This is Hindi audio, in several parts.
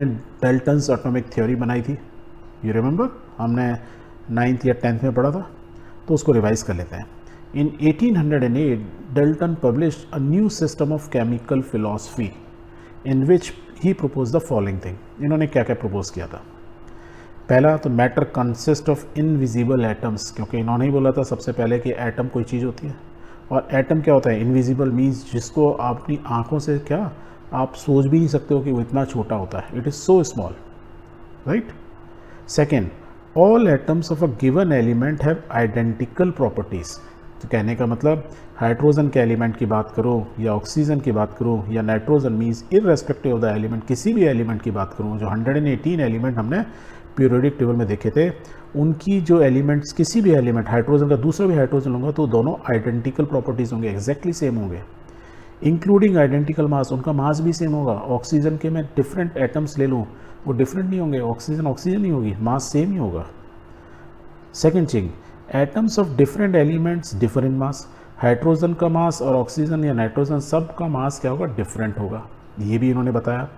डाल्टन्स एटॉमिक थ्योरी बनाई थी, यू रिमेंबर, हमने 9th या 10th में पढ़ा था, तो उसको रिवाइज कर लेते हैं। इन 1808 Dalton published a new system of chemical philosophy in which he propose the following thing. इन्होंने क्या क्या प्रपोज किया था? पहला तो matter consist of invisible atoms, क्योंकि इन्होंने ही बोला था सबसे पहले कि एटम कोई चीज़ होती है, और एटम क्या होता है? इनविजिबल मीन्स जिसको आप अपनी आँखों से क्या आप सोच भी नहीं सकते हो कि वो इतना छोटा होता है, it is so small, right. Second, all atoms of a given element have identical properties. तो कहने का मतलब हाइड्रोजन के एलिमेंट की बात करो या ऑक्सीजन की बात करो या nitrogen means irrespective of the element, किसी भी एलिमेंट की बात करूँ, जो 118 एलिमेंट हमने पीरियोडिक टेबल में देखे थे, उनकी जो एलिमेंट्स, किसी भी एलिमेंट, हाइड्रोजन का दूसरा भी हाइड्रोजन लूँगा तो दोनों आइडेंटिकल प्रॉपर्टीज़ होंगे, एग्जैक्टली सेम होंगे, इंक्लूडिंग आइडेंटिकल मास, उनका मास भी सेम होगा। ऑक्सीजन के मैं डिफरेंट एटम्स ले लूँ, वो डिफरेंट नहीं होंगे, ऑक्सीजन ऑक्सीजन नहीं होगी, मास सेम ही होगा। Second thing, atoms of different elements different mass, hydrogen का मास और ऑक्सीजन या नाइट्रोजन सब का मास क्या होगा? डिफरेंट होगा, ये भी इन्होंने बताया।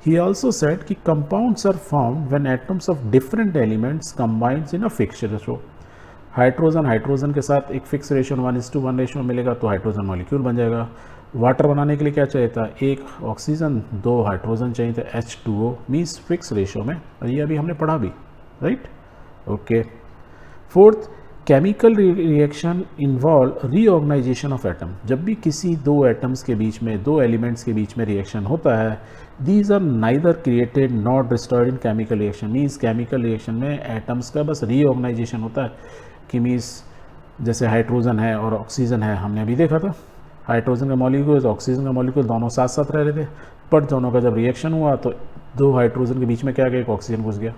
He also said कि compounds are formed when atoms of different elements combines in a fixed ratio। Hydrogen के साथ एक फिक्स रेशियो 1:1 रेशियो मिलेगा तो हाइड्रोजन मॉलिक्यूल बन जाएगा। वाटर बनाने के लिए क्या चाहिए था? एक ऑक्सीजन 2 हाइड्रोजन चाहिए था, H2O मीन्स फिक्स रेशियो में, और ये अभी हमने पढ़ा भी, right, okay. Fourth, chemical reaction involve reorganisation of atom. जब भी किसी दो एटम्स के बीच में, दो एलिमेंट्स के बीच में रिएक्शन होता है, these are neither created not destroyed in chemical reaction. Means chemical reaction में एटम्स का बस रीऑर्गेनाइजेशन होता है, कि मीन्स जैसे हाइड्रोजन है और ऑक्सीजन है, हमने अभी देखा था, हाइड्रोजन का मॉलिक्यूल ऑक्सीजन का मॉलिक्यूल दोनों साथ साथ रह रहे थे, बट दोनों का जब रिएक्शन हुआ तो दो हाइड्रोजन के बीच में क्या गया? एक ऑक्सीजन घुस गया,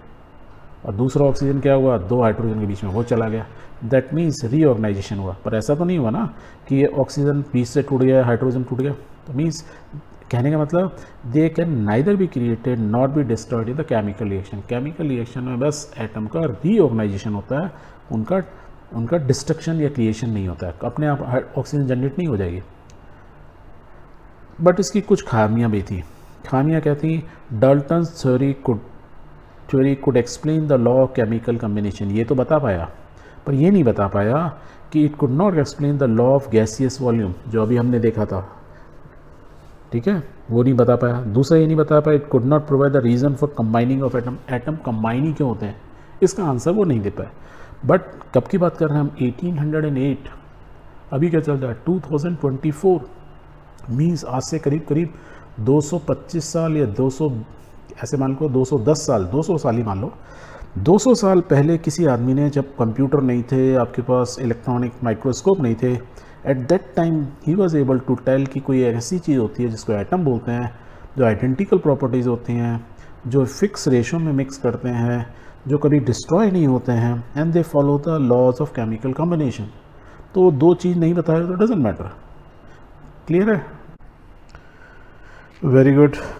और दूसरा ऑक्सीजन क्या हुआ? दो हाइड्रोजन के बीच में वो चला गया, दैट मीन्स रीऑर्गेनाइजेशन हुआ। पर ऐसा तो नहीं हुआ ना कि ये ऑक्सीजन बीच से टूट गया, हाइड्रोजन टूट गया। तो मीन्स कहने का मतलब they can neither be created not be destroyed in the chemical reaction. Chemical reaction में बस एटम का रीऑर्गेनाइजेशन होता है, उनका डिस्ट्रक्शन या क्रिएशन नहीं होता है, अपने आप ऑक्सीजन जनरेट नहीं हो जाएगी। बट इसकी कुछ खामियां भी थी। खामियां क्या थी? Dalton's theory could explain the law of chemical combination, ये तो बता पाया, पर ये नहीं बता पाया कि it could not explain the law of gaseous volume, जो अभी हमने देखा था, ठीक है, वो नहीं बता पाया। दूसरा ये नहीं बता पाया, it could not provide the reason for combining of atom, atom combine ही क्यों होते हैं, इसका आंसर वो नहीं दे पाए। बट कब की बात कर रहे हैं हम? 1808, अभी क्या चल रहा है? 2024, मीन्स आज से करीब करीब 225 साल या 200, ऐसे मान लो 210 साल, 200 साल ही मान लो, 200 साल पहले किसी आदमी ने, जब कंप्यूटर नहीं थे, आपके पास इलेक्ट्रॉनिक माइक्रोस्कोप नहीं थे, at that time he was able to tell कि कोई ऐसी चीज़ होती है जिसको एटम बोलते हैं, जो आइडेंटिकल प्रॉपर्टीज़ होती हैं, जो फिक्स रेशो में मिक्स करते हैं, जो कभी डिस्ट्रॉय नहीं होते हैं, and they follow the laws of chemical combination. तो दो चीज़ नहीं बताया तो डजेंट मैटर। क्लियर है? Very good.